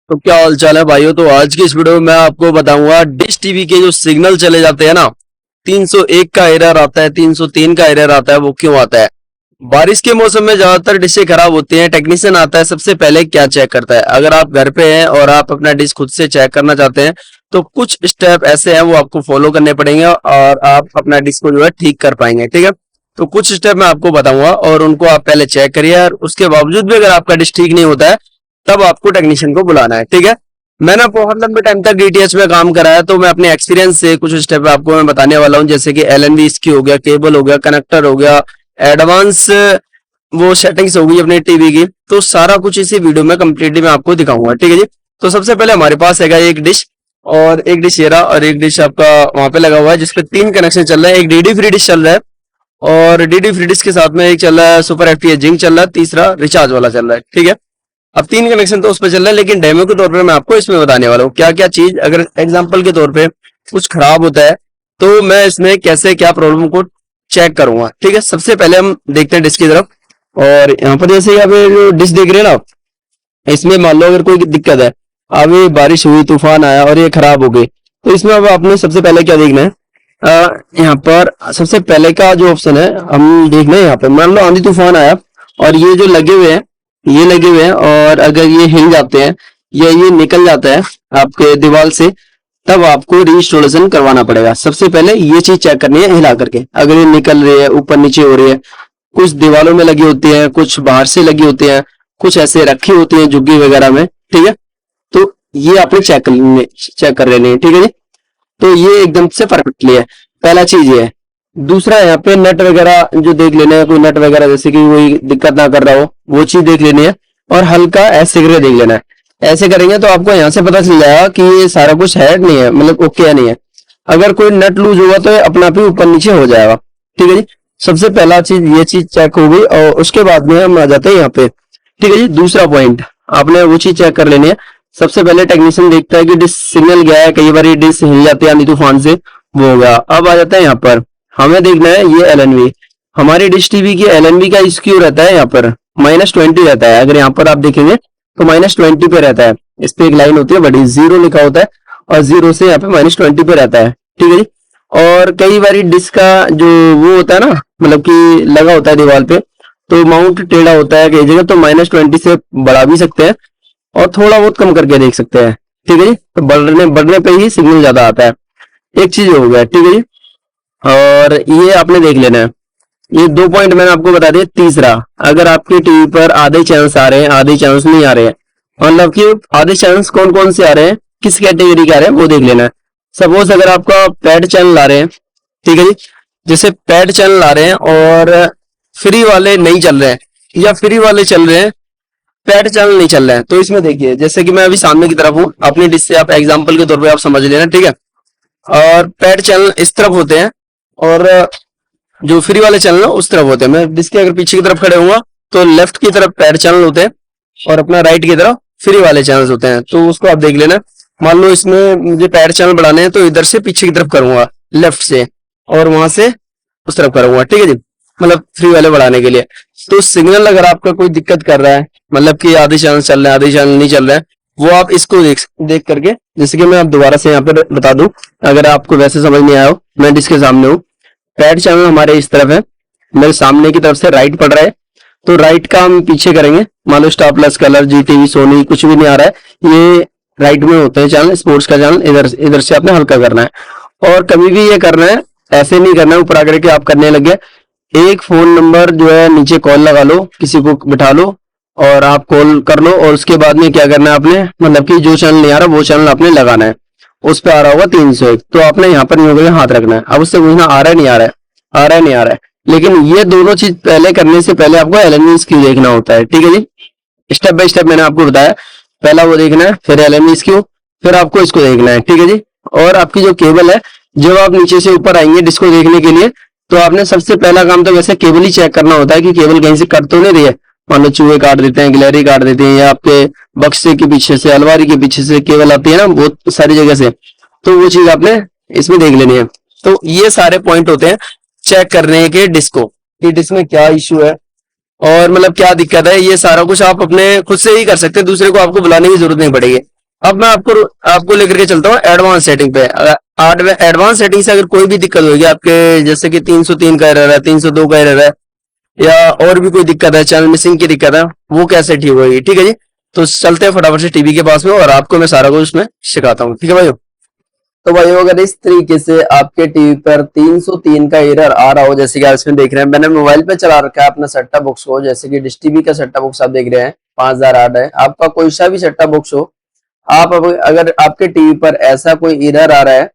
तो क्या हाल चाल है भाइयों। तो आज की इस वीडियो में मैं आपको बताऊंगा डिश टीवी के जो सिग्नल चले जाते हैं ना, 301 का एरर आता है, 303 का एरर आता है, वो क्यों आता है। बारिश के मौसम में ज्यादातर डिशें खराब होती हैं। टेक्नीशियन आता है, सबसे पहले क्या चेक करता है। अगर आप घर पे हैं और आप अपना डिश खुद से चेक करना चाहते हैं तो कुछ स्टेप ऐसे हैं वो आपको फॉलो करने पड़ेंगे और आप अपना डिश को जो है ठीक कर पाएंगे। ठीक है, तो कुछ स्टेप मैं आपको बताऊंगा और उनको आप पहले चेक करिए। और उसके बावजूद भी अगर आपका डिश ठीक नहीं होता है तब आपको टेक्नीशियन को बुलाना है। ठीक है, मैंने बहुत लंबे टाइम तक डीटीएच में काम करा है, तो मैं अपने एक्सपीरियंस से कुछ स्टेप आपको मैं बताने वाला हूँ, जैसे कि एलएनबी इसकी हो गया, केबल हो गया, कनेक्टर हो गया, एडवांस वो सेटिंग्स होगी अपने टीवी की। तो सारा कुछ इसी वीडियो में कंप्लीटली मैं आपको दिखाऊंगा। ठीक है जी। तो सबसे पहले हमारे पास है एक डिश और एक डिश ये रहा और एक डिश आपका वहां पे लगा हुआ है जिसपे 3 कनेक्शन चल रहे हैं। एक डीडी फ्री डिश चल रहा है और डीडी फ्री डिश के साथ में एक चल रहा है सुपर एफटीएच जिंक चल रहा है, तीसरा रिचार्ज वाला चल रहा है। ठीक है, अब 3 कनेक्शन तो उस पर चल रहा है, लेकिन डेमो के तौर पर मैं आपको इसमें बताने वाला हूँ क्या क्या चीज अगर एग्जाम्पल के तौर पे कुछ खराब होता है तो मैं इसमें कैसे क्या प्रॉब्लम को चेक करूंगा। ठीक है, सबसे पहले हम देखते हैं डिश की तरफ। और यहाँ पर जैसे यहाँ पे जो डिश देख रहे हैं ना, इसमें मान लो अगर कोई दिक्कत है, अभी बारिश हुई, तूफान आया और ये खराब हो गई, तो इसमें अब आपने सबसे पहले क्या देखना है। यहाँ पर सबसे पहले का जो ऑप्शन है हम देखना है, यहाँ पे मान लो आंधी तूफान आया और ये जो लगे हुए हैं, ये लगे हुए हैं और अगर ये हिल जाते हैं या ये निकल जाता है आपके दीवार से, तब आपको रीइंस्टॉलेशन करवाना पड़ेगा। सबसे पहले ये चीज चेक करनी है हिला करके। अगर ये निकल रही है, ऊपर नीचे हो रही है, कुछ दीवारों में लगी होती है, कुछ बाहर से लगी होती है, कुछ ऐसे रखी होती है झुग्गी वगैरह में। ठीक है, तो ये आपने चेक कर लेनी है। ठीक है जी, तो ये एकदम से परफेक्टली है, पहला चीज ये है। दूसरा यहाँ पे नट वगैरह जो देख लेना है, कोई नट वगैरह जैसे कि कोई दिक्कत ना कर रहा हो, वो चीज देख लेनी है। और हल्का ऐसे करके देख लेना है। ऐसे करेंगे तो आपको यहाँ से पता चल जाएगा कि ये सारा कुछ है नहीं है, मतलब ओके है नहीं है। अगर कोई नट लूज होगा तो ये अपना भी ऊपर नीचे हो जाएगा। ठीक है जी, सबसे पहला चीज ये चीज चेक हो गई और उसके बाद में हम आ जाते हैं यहाँ पे। ठीक है जी, दूसरा पॉइंट आपने वो चीज चेक कर लेनी है। सबसे पहले टेक्नीशियन देखता है कि डिश सिग्नल गया है, कई बार डिश हिल जाती है आंधी तूफान से, वो हो गया। अब आ जाता है यहाँ पर हमें देखना है ये एलएनबी। हमारी डिश टीवी की एलएनबी का स्क्यू रहता है यहाँ पर -20 रहता है। अगर यहाँ पर आप देखेंगे तो -20 पे रहता है। इस पे एक लाइन होती है बड़ी, 0 लिखा होता है और 0 से यहाँ पे -20 पे रहता है। ठीक है जी, और कई बार डिश का जो वो होता है ना, मतलब कि लगा होता है दीवार पे, तो माउंट टेढ़ा होता है कई जगह, तो -20 से बढ़ा भी सकते हैं और थोड़ा बहुत कम करके देख सकते हैं। ठीक है जी, तो बढ़ने पे ही सिग्नल ज्यादा आता है। एक चीज हो गया। ठीक है जी, और ये आपने देख लेना है। ये 2 पॉइंट मैंने आपको बता दिया। तीसरा, अगर आपके टीवी पर आधे चैनल्स आ रहे हैं, आधे चैनल्स नहीं आ रहे हैं, मतलब कि आधे चैनल्स कौन कौन से आ रहे हैं, किस कैटेगरी के आ रहे हैं, वो देख लेना है। सपोज अगर आपका पैड चैनल आ रहे हैं, ठीक है जी, जैसे पैड चैनल आ रहे हैं और फ्री वाले नहीं चल रहे हैं, या फ्री वाले चल रहे हैं, पैड चैनल नहीं चल रहा है, तो इसमें देखिए जैसे कि मैं अभी सामने की तरफ हूँ, अपनी डिश से आप एग्जांपल के तौर पे आप समझ लेना। ठीक है, और पैड चैनल इस तरफ होते हैं और जो फ्री वाले चैनल है उस तरफ होते हैं। मैं डिश के अगर पीछे की तरफ खड़े हुआ तो लेफ्ट की तरफ पैड चैनल होते हैं और अपना राइट की तरफ फ्री वाले चैनल होते हैं, तो उसको आप देख लेना। मान लो इसमें मुझे पैड चैनल बढ़ाने हैं तो इधर से पीछे की तरफ करूंगा लेफ्ट से, और वहां से उस तरफ करूंगा। ठीक है जी, मतलब फ्री वाले बढ़ाने के लिए। तो सिग्नल अगर आपका कोई दिक्कत कर रहा है, मतलब कि आधे चैनल चल रहे हैं, आधे चैनल नहीं चल रहे हैं, वो आप इसको देख करके, जैसे कि मैं आप दोबारा से यहाँ पे बता दूं, अगर आपको वैसे समझ नहीं आया हो, मैं डिस्क के सामने हूँ, पैड चैनल हमारे इस तरफ है, मेरे सामने की तरफ से राइट पड़ रहा है, तो राइट का हम पीछे करेंगे। मान लो स्टार प्लस, कलर, जी टीवी, सोनी, कुछ भी नहीं आ रहा है, ये राइट में होते हैं चैनल, स्पोर्ट्स का चैनल, इधर इधर से आपने हल्का करना है। और कभी भी ये करना है, ऐसे नहीं करना है ऊपर आकर के आप करने लगे। एक फोन नंबर जो है नीचे कॉल लगा लो, किसी को बिठा लो और आप कॉल कर लो, और उसके बाद में क्या करना है आपने, मतलब कि जो चैनल नहीं आ रहा वो चैनल आपने लगाना है। उस पे आ रहा होगा 301, तो आपने यहाँ पर नहीं हाथ रखना है। अब उससे पूछना आ रहा है नहीं आ रहा है, आ रहा है नहीं आ रहा है। लेकिन ये दोनों चीज पहले करने से पहले आपको एलएनबी स्क्यू देखना होता है। ठीक है जी, स्टेप बाय स्टेप मैंने आपको बताया। पहला वो देखना है, फिर एलएनबी स्क्यू, फिर आपको इसको देखना है। ठीक है जी, और आपकी जो केबल है, जब आप नीचे से ऊपर आएंगे डिस्को देखने के लिए, तो आपने सबसे पहला काम तो वैसे केबल ही चेक करना होता है कि केबल कहीं से कट तो नहीं रही है। मान लो चूहे काट देते हैं, गिलहरी काट देती है, या आपके बक्से के पीछे से, अलमारी के पीछे से केबल आती है ना बहुत सारी जगह से, तो वो चीज आपने इसमें देख लेनी है। तो ये सारे पॉइंट होते हैं चेक करने के डिस्को, कि डिस्क में क्या इश्यू है और मतलब क्या दिक्कत है। ये सारा कुछ आप अपने खुद से ही कर सकते हैं, दूसरे को आपको बुलाने की जरूरत नहीं पड़ेगी। अब मैं आपको लेकर के चलता हूँ एडवांस सेटिंग पे। एडवांस सेटिंग से अगर कोई भी दिक्कत होगी आपके, जैसे कि 303 का एरर है, 302 का एरर है, या और भी कोई दिक्कत है, चैनल मिसिंग की दिक्कत है, वो कैसे ठीक होगी, ठीक है जी। तो चलते हैं फटाफट से टीवी के पास में और आपको मैं सारा कुछ उसमें सिखाता हूँ, ठीक है भाई। तो भाई अगर इस तरीके से आपके टीवी पर 303 का एरर आ रहा हो, जैसे कि आप इसमें देख रहे हैं, मैंने मोबाइल पे चला रखा है अपना सेट टॉप बॉक्स को, जैसे कि डिश टीवी का सेट टॉप बॉक्स आप देख रहे हैं 5008 है, आपका कोई सा भी सेट टॉप बॉक्स हो, आप अगर आपके टीवी पर ऐसा कोई एरर आ रहा है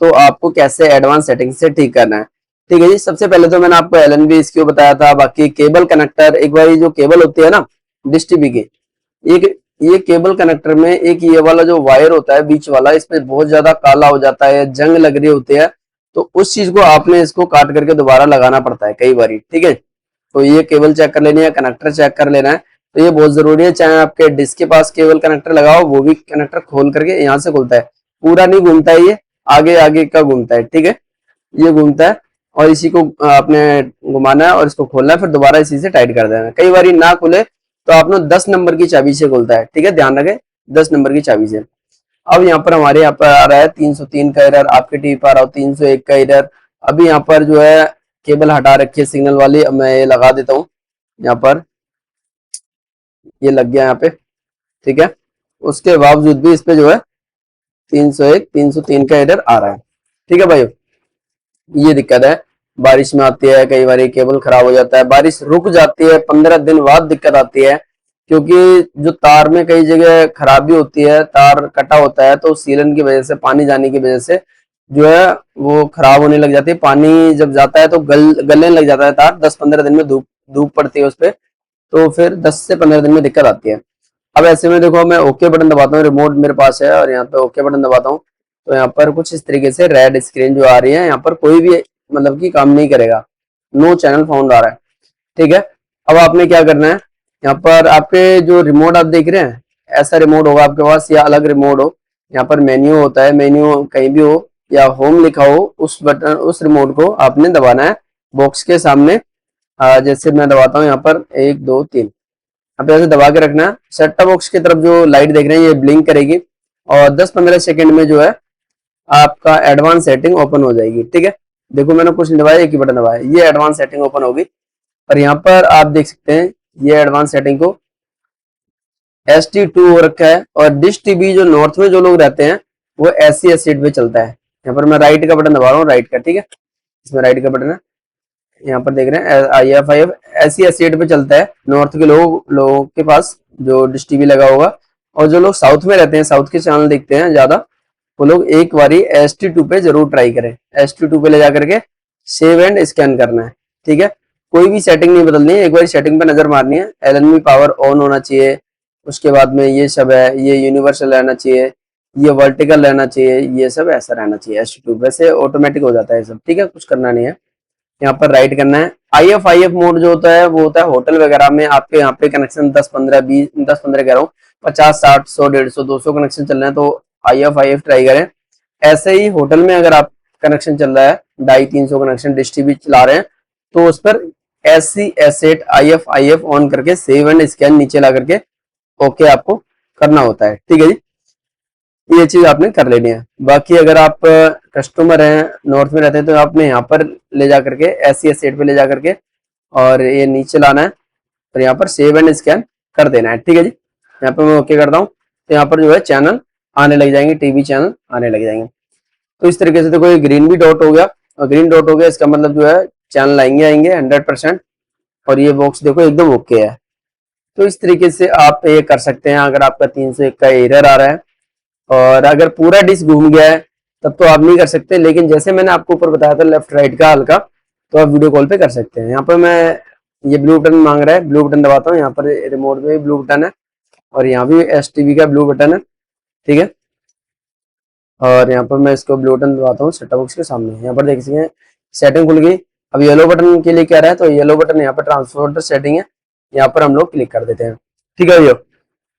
तो आपको कैसे एडवांस सेटिंग से ठीक करना है, ठीक है जी। सबसे पहले तो मैंने आपको एलएनबी इसको बताया था, बाकी केबल कनेक्टर, एक बार जो केबल होती है ना डिश टीवी की, एक ये केबल कनेक्टर में एक ये वाला जो वायर होता है बीच वाला, इस पे बहुत ज्यादा काला हो जाता है, जंग लग रही होती है, तो उस चीज को आपने इसको काट करके दोबारा लगाना पड़ता है कई बारी, ठीक है। तो ये केबल चेक कर लेनी है, कनेक्टर चेक कर लेना है, तो ये बहुत जरूरी है। चाहे आपके डिस्क के पास केबल कनेक्टर लगाओ, वो भी कनेक्टर खोल करके यहाँ से खुलता है, पूरा नहीं घूमता है, ये आगे आगे का घूमता है, ठीक है, ये घूमता है। और इसी को आपने घुमाना है और इसको खोलना है, फिर दोबारा इसी से टाइट कर देना है। कई बार ना खुले तो आपने 10 नंबर की चाबी से खुलता है, ठीक है, ध्यान रखें 10 नंबर की चाबी से। अब यहाँ पर हमारे यहाँ पर आ रहा है 303 का एरर, आपके टीवी पर आ रहा हो 301 का एरर। अभी यहाँ पर जो है केबल हटा रखी है सिग्नल वाली, अब मैं ये लगा देता हूँ यहाँ पर, ये लग गया यहाँ पे, ठीक है। उसके बावजूद भी इस पे जो है 301 303 का एरर आ रहा है, ठीक है भाई। ये दिक्कत है, बारिश में आती है, कई बार केबल खराब हो जाता है, बारिश रुक जाती है, 15 दिन बाद दिक्कत आती है, क्योंकि जो तार में कई जगह खराबी होती है, तार कटा होता है, तो सीलन की वजह से, पानी जाने की वजह से जो है वो खराब होने लग जाती है। पानी जब जाता है तो गलने लग जाता है तार, 10-15 दिन में धूप धूप पड़ती है उस पर, तो फिर 10 से 15 दिन में दिक्कत आती है। अब ऐसे में देखो, मैं ओके बटन दबाता हूँ, रिमोट मेरे पास है और यहाँ पे ओके बटन दबाता हूँ, तो यहाँ पर कुछ इस तरीके से रेड स्क्रीन जो आ रही है, यहाँ पर कोई भी मतलब कि काम नहीं करेगा, नो चैनल फाउंड आ रहा है, ठीक है। अब आपने क्या करना है, यहाँ पर आपके जो रिमोट आप देख रहे हैं, ऐसा रिमोट होगा आपके पास या अलग रिमोट हो, यहाँ पर मेन्यू होता है, मेन्यू कहीं भी हो या होम लिखा हो, उस बटन उस रिमोट को आपने दबाना है बॉक्स के सामने। जैसे मैं दबाता हूँ यहाँ पर 1 2 3, अब ऐसे दबा के रखना है। सेट टॉप बॉक्स की तरफ जो लाइट देख रहे हैं ये ब्लिंक करेगी और 10-15 सेकंड में जो है आपका एडवांस सेटिंग ओपन हो जाएगी, ठीक है। देखो मैंने कुछ नहीं दबाया, एक ही बटन दबाया, ये एडवांस सेटिंग ओपन होगी। और यहाँ पर आप देख सकते हैं ये एडवांस सेटिंग को ST2 हो रखा है, और डिश टीवी जो नॉर्थ में जो लोग रहते हैं वो SC एसिड पे चलता है। यहाँ पर मैं राइट का बटन दबा रहा हूँ, राइट का, ठीक है, इसमें राइट का बटन है, यहाँ पर देख रहे हैं IF SC एसिड पे चलता है नॉर्थ के लोगों के पास जो डिश टीवी लगा होगा। और जो लोग साउथ में रहते हैं, साउथ के चैनल देखते हैं ज्यादा, वो लोग एक बारी ST2 पे जरूर ट्राई करें। ST2 पे ले जाकर के सेव एंड स्कैन करना है, ठीक है। कोई भी सेटिंग नहीं बदलनी है, एक बार सेटिंग पे नजर मारनी है। LNB पावर ऑन होना चाहिए, उसके बाद में ये सब है, ये यूनिवर्सल रहना चाहिए, ये वर्टिकल रहना चाहिए, ये सब ऐसा रहना चाहिए ST2, वैसे ऑटोमेटिक हो जाता है सब, ठीक है, कुछ करना नहीं है। यहाँ पर राइट करना है। IF मोड जो होता है वो होता है होटल वगैरह में, आपके यहाँ पे कनेक्शन 10-15 कह रहा हूँ, 50-60-100-150-200 कनेक्शन चल रहे हैं, तो IF ट्राई करें। ऐसे ही होटल में अगर आप कनेक्शन चल रहा है 250-300 कनेक्शन डिश टीवी चला रहे हैं, तो उस पर SC एसेट IF ऑन करके सेव एंड स्कैन नीचे ला करके ओके आपको करना होता है, ठीक है जी। ये चीज आपने कर लेनी है। बाकी अगर आप कस्टमर हैं नॉर्थ में रहते हैं, तो आपने यहाँ पर ले जा करके SC एसेट पे ले जा करके और ये नीचे लाना है और यहाँ पर सेव एंड स्कैन कर देना है, ठीक है जी। यहाँ पर मैं ओके करता हूँ, तो यहाँ पर जो है चैनल आने लग जाएंगे, टीवी चैनल आने लग जाएंगे। तो इस तरीके से देखो ये ग्रीन भी डॉट हो गया, और ग्रीन डॉट हो गया इसका मतलब जो है चैनल आएंगे 100%। और ये बॉक्स देखो एकदम ओके है। तो इस तरीके से आप ये कर सकते हैं अगर आपका 301 का एरर आ रहा है। और अगर पूरा डिश घूम गया है तब तो आप नहीं कर सकते, लेकिन जैसे मैंने आपको ऊपर बताया था लेफ्ट राइट का हल्का, तो आप वीडियो कॉल पे कर सकते हैं। यहाँ पर मैं ये ब्लू बटन मांग रहा है, ब्लू बटन दबाता हूँ, यहाँ पर रिमोट में भी ब्लू बटन है और यहाँ भी STV का ब्लू बटन है, ठीक है। और यहाँ पर मैं इसको ब्लू बटन दबाता हूँ सेट टॉप बॉक्स के सामने, यहाँ पर देख सकते हैं सेटिंग खुल गई। अब येलो बटन के लिए क्या रहा है, तो येलो बटन यहाँ पर ट्रांसपोर्टर सेटिंग है, यहाँ पर हम लोग क्लिक कर देते हैं, ठीक है भैया।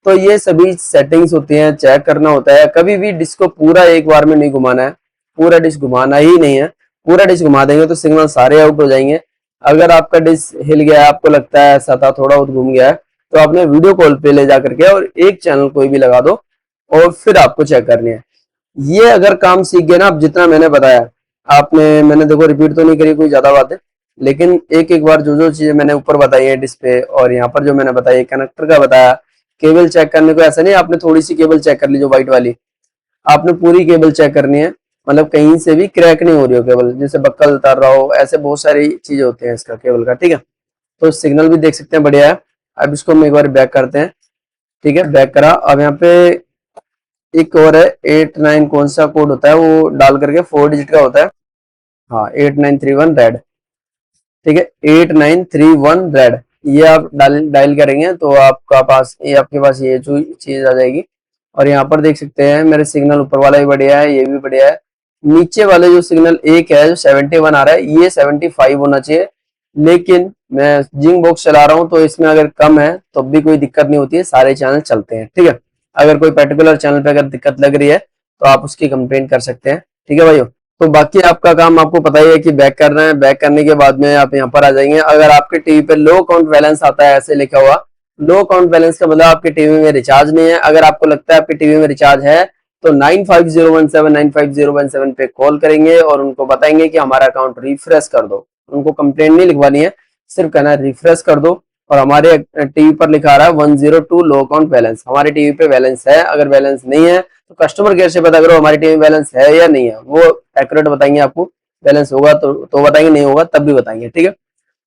तो ये सभी सेटिंग्स होती हैं, चेक करना होता है। कभी भी डिश को पूरा एक बार में नहीं घुमाना है, पूरा डिश घुमाना ही नहीं है। पूरा डिश घुमा देंगे तो सिग्नल सारे आउट हो जाएंगे। अगर आपका डिश हिल गया है, आपको लगता है ऐसा था, थोड़ा बहुत घूम गया है, तो आपने वीडियो कॉल पे ले जा करके और एक चैनल कोई भी लगा दो, और फिर आपको चेक करनी है। ये अगर काम सीख गए ना आप, जितना मैंने बताया मैंने देखो रिपीट तो नहीं करी कोई ज्यादा बातें, लेकिन एक एक बार जो जो चीजें मैंने ऊपर बताई है डिस्प्ले और यहाँ पर जो मैंने बताया कनेक्टर का बताया, केबल चेक करने को ऐसा नहीं आपने थोड़ी सी केबल चेक कर ली जो व्हाइट वाली, आपने पूरी केबल चेक करनी है। मतलब कहीं से भी क्रैक नहीं हो रही हो केबल, जैसे बक्कल उतार रहा हो, ऐसे बहुत सारी चीजें होती हैं इसका केबल का, ठीक है। तो सिग्नल भी देख सकते हैं बढ़िया है। अब इसको हम एक बार बैक करते हैं, ठीक है, बैक करा। अब यहाँ पे एक और है 89 कौन सा कोड होता है वो डाल करके 4 डिजिट का होता है, हाँ 8931 रेड, ठीक है 8931 रेड। ये आप डायल करेंगे तो आपका पास ये आपके पास ये जो चीज आ जाएगी। और यहाँ पर देख सकते हैं मेरे सिग्नल ऊपर वाला भी बढ़िया है, ये भी बढ़िया है। नीचे वाले जो सिग्नल एक है जो 71 आ रहा है, ये 75 होना चाहिए। लेकिन मैं जिंक बॉक्स चला रहा हूँ तो इसमें अगर कम है तो भी कोई दिक्कत नहीं होती है, सारे चैनल चलते हैं, ठीक है। अगर कोई पर्टिकुलर चैनल पे अगर दिक्कत लग रही है तो आप उसकी कंप्लेंट कर सकते हैं, ठीक है भाइयों। तो बाकी आपका काम आपको पता ही है कि बैक करना है। बैक करने के बाद में आप यहाँ पर आ जाएंगे। अगर आपके टीवी पे लो अकाउंट बैलेंस आता है ऐसे लिखा हुआ, लो अकाउंट बैलेंस का मतलब आपके टीवी में रिचार्ज नहीं है। अगर आपको लगता है आपके टीवी में रिचार्ज है तो 9501795017 पे कॉल करेंगे और उनको बताएंगे कि हमारा अकाउंट रिफ्रेश कर दो। उनको कंप्लेंट नहीं लिखवानी है, सिर्फ कहना है रिफ्रेश कर दो। और हमारे टीवी पर लिखा रहा है 102 लो अकाउंट बैलेंस, हमारे टीवी पे बैलेंस है। अगर बैलेंस नहीं है तो कस्टमर केयर से पता करो हमारी टीवी में बैलेंस है या नहीं है, वो एक्यूरेट बताएंगे आपको। बैलेंस होगा तो बताएंगे, नहीं होगा तब भी बताएंगे, ठीक है।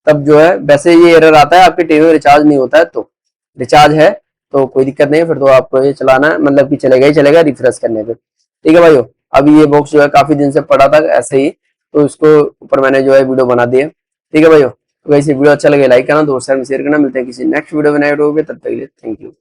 तब जो है वैसे ये एरर आता है आपकी टीवी में रिचार्ज नहीं होता है, तो रिचार्ज है तो कोई दिक्कत नहीं है, फिर तो आपको ये चलाना है, मतलब कि चलेगा ही चलेगा रिफ्रेश करने पे, ठीक है भाइयों। अभी ये बॉक्स जो है काफी दिन से पड़ा था ऐसे ही, तो इसको ऊपर मैंने जो है वीडियो बना दी है, ठीक है भाइयों। तो वैसे वीडियो अच्छा लगे लाइक करना, दोस्तों में शेयर करना। मिलते हैं किसी नेक्स्ट वीडियो में नए वीडियो पे, तब तक के लिए थैंक यू।